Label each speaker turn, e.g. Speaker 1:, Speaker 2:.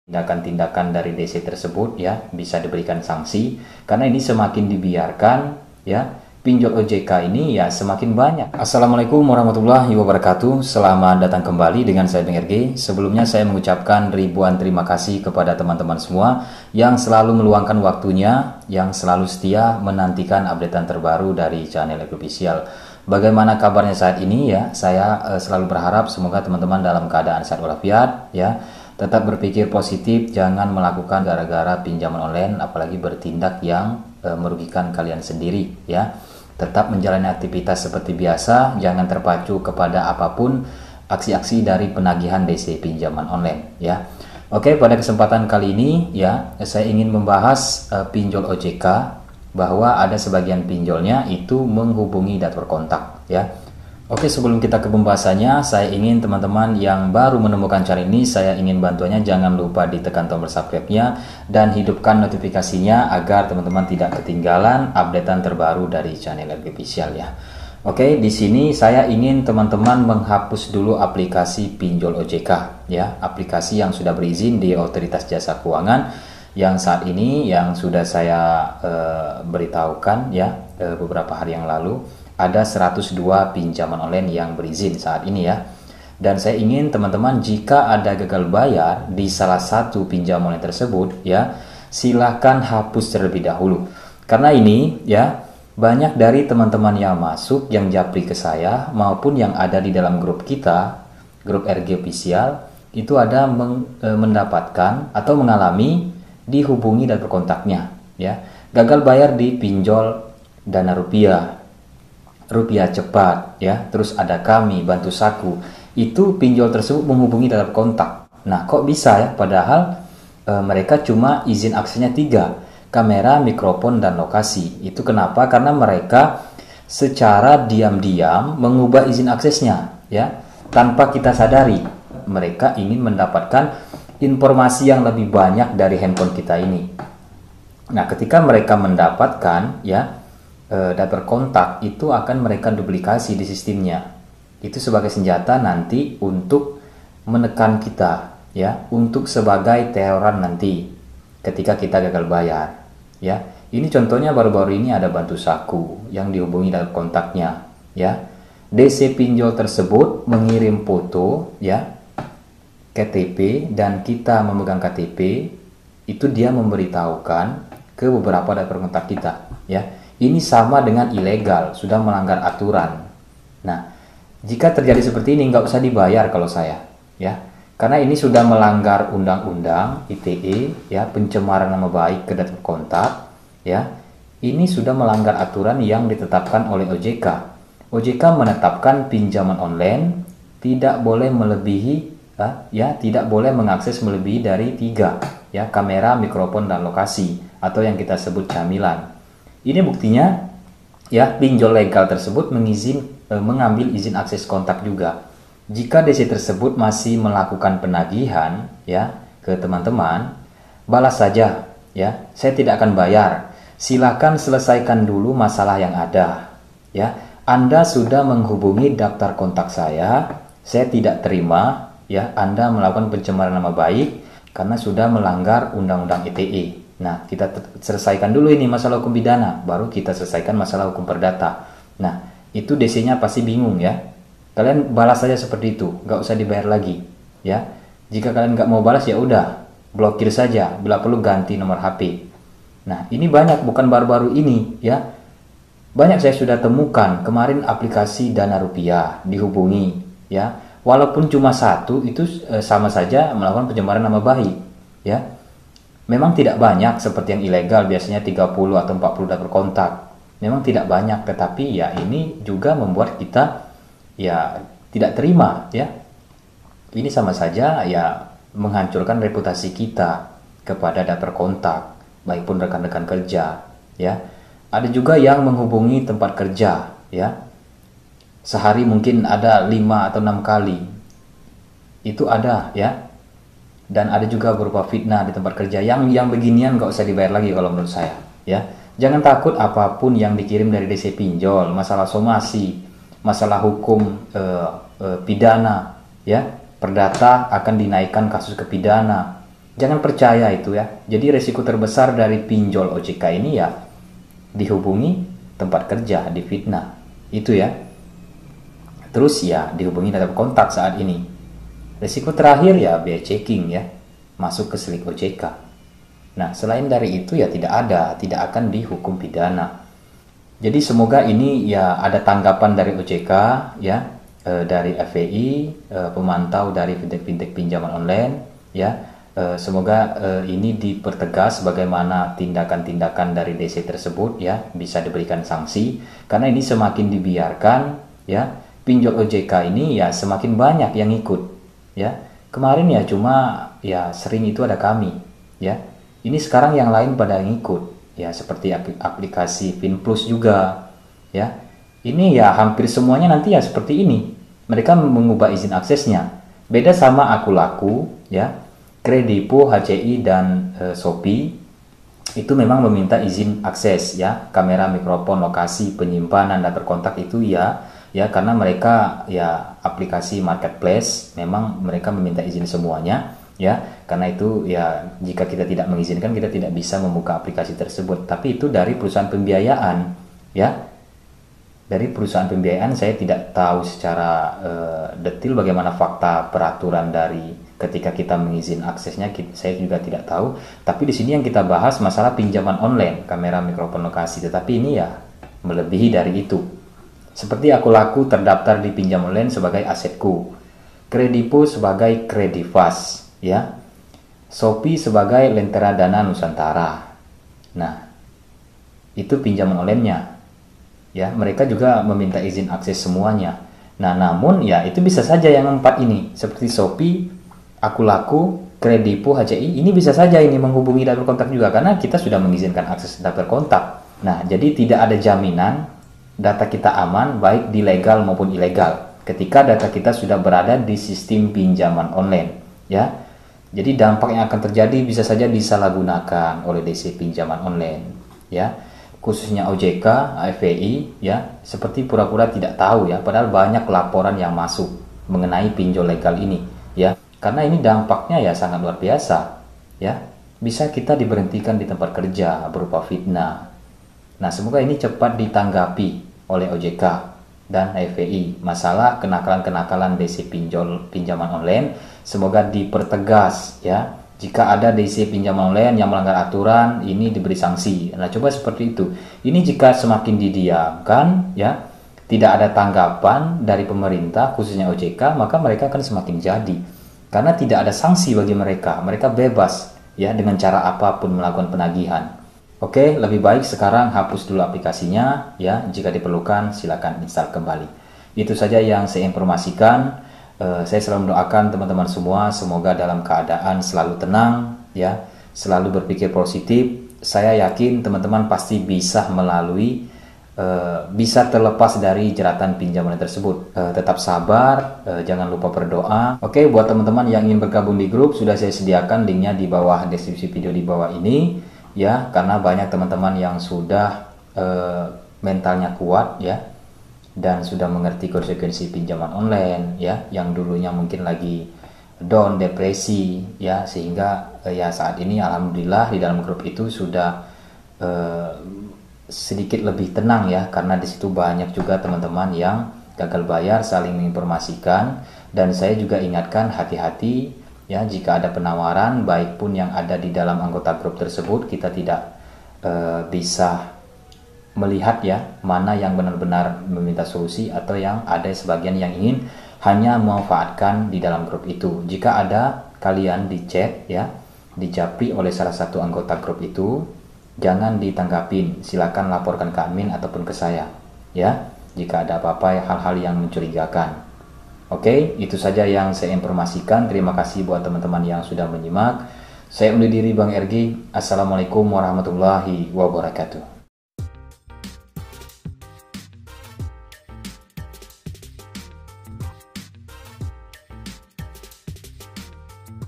Speaker 1: tindakan-tindakan dari DC tersebut ya bisa diberikan sanksi, karena ini semakin dibiarkan ya pinjol OJK ini ya semakin banyak. Assalamualaikum warahmatullahi wabarakatuh. Selamat datang kembali dengan saya Bang RG. Sebelumnya saya mengucapkan ribuan terima kasih kepada teman-teman semua yang selalu meluangkan waktunya, yang selalu setia menantikan updatean terbaru dari channel RG Official. Bagaimana kabarnya saat ini ya? Saya selalu berharap semoga teman-teman dalam keadaan sehat walafiat ya. Tetap berpikir positif, jangan melakukan gara-gara pinjaman online, apalagi bertindak yang merugikan kalian sendiri ya. Tetap menjalani aktivitas seperti biasa, jangan terpacu kepada apapun aksi-aksi dari penagihan DC pinjaman online ya. Oke, pada kesempatan kali ini ya, saya ingin membahas pinjol OJK, bahwa ada sebagian pinjolnya itu menghubungi data kontak ya. Oke, sebelum kita ke pembahasannya, saya ingin teman-teman yang baru menemukan channel ini, saya ingin bantuannya jangan lupa ditekan tombol subscribe-nya dan hidupkan notifikasinya agar teman-teman tidak ketinggalan updatean terbaru dari channel RG Official ya. Oke, di sini saya ingin teman-teman menghapus dulu aplikasi pinjol OJK ya, aplikasi yang sudah berizin di Otoritas Jasa Keuangan yang saat ini yang sudah saya beritahukan ya beberapa hari yang lalu. Ada 102 pinjaman online yang berizin saat ini ya. Dan saya ingin teman-teman jika ada gagal bayar di salah satu pinjaman online tersebut ya, silahkan hapus terlebih dahulu. Karena ini ya, banyak dari teman-teman yang masuk yang japri ke saya maupun yang ada di dalam grup kita, grup RG Official, itu ada mendapatkan atau mengalami dihubungi dan berkontaknya ya. Gagal bayar di pinjol Dana Rupiah Cepat ya, terus ada Kami, Bantu Saku, itu pinjol tersebut menghubungi dalam kontak. Nah, kok bisa ya, padahal mereka cuma izin aksesnya 3, kamera, mikrofon, dan lokasi. Itu kenapa? Karena mereka secara diam-diam mengubah izin aksesnya ya, tanpa kita sadari. Mereka ingin mendapatkan informasi yang lebih banyak dari handphone kita ini. Nah, ketika mereka mendapatkan ya data kontak, itu akan mereka duplikasi di sistemnya. Itu sebagai senjata nanti untuk menekan kita ya, untuk sebagai teroran nanti ketika kita gagal bayar ya. Ini contohnya baru-baru ini ada Bantu Saku yang dihubungi data kontaknya ya. DC pinjol tersebut mengirim foto ya, KTP, dan kita memegang KTP, itu dia memberitahukan ke beberapa data kontak kita ya. Ini sama dengan ilegal, sudah melanggar aturan. Nah, jika terjadi seperti ini nggak usah dibayar kalau saya, ya, karena ini sudah melanggar undang-undang ITE, ya, pencemaran nama baik ke data kontak, ya. Ini sudah melanggar aturan yang ditetapkan oleh OJK. OJK menetapkan pinjaman online tidak boleh melebihi, ya, tidak boleh mengakses melebihi dari 3, ya, kamera, mikrofon, dan lokasi, atau yang kita sebut camilan. Ini buktinya ya, pinjol legal tersebut mengambil izin akses kontak juga. Jika DC tersebut masih melakukan penagihan ya ke teman-teman, balas saja ya, saya tidak akan bayar. Silakan selesaikan dulu masalah yang ada ya. Anda sudah menghubungi daftar kontak saya tidak terima ya, Anda melakukan pencemaran nama baik karena sudah melanggar undang-undang ITE. Nah, kita selesaikan dulu ini masalah hukum pidana, baru kita selesaikan masalah hukum perdata. Nah, itu DC-nya pasti bingung ya. Kalian balas saja seperti itu, nggak usah dibayar lagi ya. Jika kalian nggak mau balas ya udah, blokir saja, bila perlu ganti nomor HP. Nah, ini banyak, bukan baru-baru ini ya. Banyak saya sudah temukan kemarin aplikasi Dana Rupiah dihubungi ya. Walaupun cuma satu, itu sama saja melakukan pencemaran nama baik ya. Memang tidak banyak seperti yang ilegal, biasanya 30 atau 40 data kontak. Memang tidak banyak, tetapi ya ini juga membuat kita ya tidak terima ya. Ini sama saja ya menghancurkan reputasi kita kepada data kontak, baik pun rekan-rekan kerja ya. Ada juga yang menghubungi tempat kerja ya. Sehari mungkin ada 5 atau 6 kali. Itu ada ya. Dan ada juga berupa fitnah di tempat kerja. Yang beginian nggak usah dibayar lagi kalau menurut saya ya. Jangan takut apapun yang dikirim dari DC pinjol, masalah somasi, masalah hukum pidana ya, perdata akan dinaikkan kasus ke pidana Jangan percaya itu ya. Jadi resiko terbesar dari pinjol OJK ini ya dihubungi tempat kerja, difitnah. Itu ya. Terus ya dihubungi data kontak saat ini. Resiko terakhir ya biaya checking ya, masuk ke slik OJK. Nah, selain dari itu ya tidak akan dihukum pidana. Jadi semoga ini ya ada tanggapan dari OJK ya, dari FPI, pemantau dari fintech pinjaman online ya. Semoga ini dipertegas bagaimana tindakan-tindakan dari DC tersebut ya, bisa diberikan sanksi karena ini semakin dibiarkan ya, pinjol OJK ini ya semakin banyak yang ikut ya. Kemarin ya cuma ya sering itu ada kami ya. Ini sekarang yang lain pada ngikut ya, seperti aplikasi FinPlus juga ya. Ini ya hampir semuanya nanti ya seperti ini. Mereka mengubah izin aksesnya. Beda sama Akulaku ya. Kredipo, HCI, dan Shopee itu memang meminta izin akses ya, kamera, mikrofon, lokasi, penyimpanan, data kontak itu ya karena mereka ya aplikasi marketplace, memang mereka meminta izin semuanya ya, karena itu ya jika kita tidak mengizinkan kita tidak bisa membuka aplikasi tersebut. Tapi itu dari perusahaan pembiayaan ya. Dari perusahaan pembiayaan saya tidak tahu secara detail bagaimana fakta peraturan dari ketika kita mengizin aksesnya, saya juga tidak tahu. Tapi di sini yang kita bahas masalah pinjaman online, kamera, mikrofon, lokasi. Tetapi ini ya melebihi dari itu. Seperti Akulaku terdaftar di pinjam online sebagai asetku, Kredipo sebagai Kredivas, ya, Shopee sebagai Lentera Dana Nusantara. Nah, itu pinjaman online-nya. Ya, mereka juga meminta izin akses semuanya. Nah, namun ya itu bisa saja yang empat ini, seperti Shopee, Akulaku, Kredipo, HCI, ini bisa saja ini menghubungi daftar kontak juga karena kita sudah mengizinkan akses daftar kontak. Nah, jadi tidak ada jaminan data kita aman baik di legal maupun ilegal ketika data kita sudah berada di sistem pinjaman online, ya. Jadi dampak yang akan terjadi bisa saja disalahgunakan oleh DC pinjaman online, ya. Khususnya OJK, FPI, ya, seperti pura-pura tidak tahu ya, padahal banyak laporan yang masuk mengenai pinjol legal ini, ya. Karena ini dampaknya ya sangat luar biasa, ya. Bisa kita diberhentikan di tempat kerja berupa fitnah. Nah, semoga ini cepat ditanggapi oleh OJK dan FPI. Masalah kenakalan-kenakalan DC pinjaman online semoga dipertegas, ya. Jika ada DC pinjaman online yang melanggar aturan, ini diberi sanksi. Nah, coba seperti itu. Ini jika semakin didiamkan, ya, tidak ada tanggapan dari pemerintah, khususnya OJK, maka mereka akan semakin jadi. Karena tidak ada sanksi bagi mereka. Mereka bebas, ya, dengan cara apapun melakukan penagihan. Oke, lebih baik sekarang hapus dulu aplikasinya, ya. Jika diperlukan, silakan install kembali. Itu saja yang saya informasikan. Saya selalu mendoakan teman-teman semua semoga dalam keadaan selalu tenang, ya, selalu berpikir positif. Saya yakin teman-teman pasti bisa melalui, bisa terlepas dari jeratan pinjaman tersebut. Tetap sabar, jangan lupa berdoa. Oke, buat teman-teman yang ingin bergabung di grup, sudah saya sediakan linknya di bawah deskripsi video di bawah ini, ya, karena banyak teman-teman yang sudah mentalnya kuat, ya, dan sudah mengerti konsekuensi pinjaman online, ya, yang dulunya mungkin lagi down, depresi, ya, sehingga ya saat ini alhamdulillah di dalam grup itu sudah sedikit lebih tenang, ya, karena di situ banyak juga teman-teman yang gagal bayar saling menginformasikan, dan saya juga ingatkan hati-hati, ya, jika ada penawaran baik pun yang ada di dalam anggota grup tersebut, kita tidak bisa melihat, ya, mana yang benar-benar meminta solusi atau yang ada sebagian yang ingin hanya memanfaatkan di dalam grup itu. Jika ada kalian di chat, ya, dijapri oleh salah satu anggota grup itu, jangan ditanggapin, silakan laporkan ke admin ataupun ke saya, ya, jika ada apa-apa hal-hal yang mencurigakan. Oke, itu saja yang saya informasikan. Terima kasih buat teman-teman yang sudah menyimak. Saya undur diri, Bang Ergi. Assalamualaikum warahmatullahi wabarakatuh.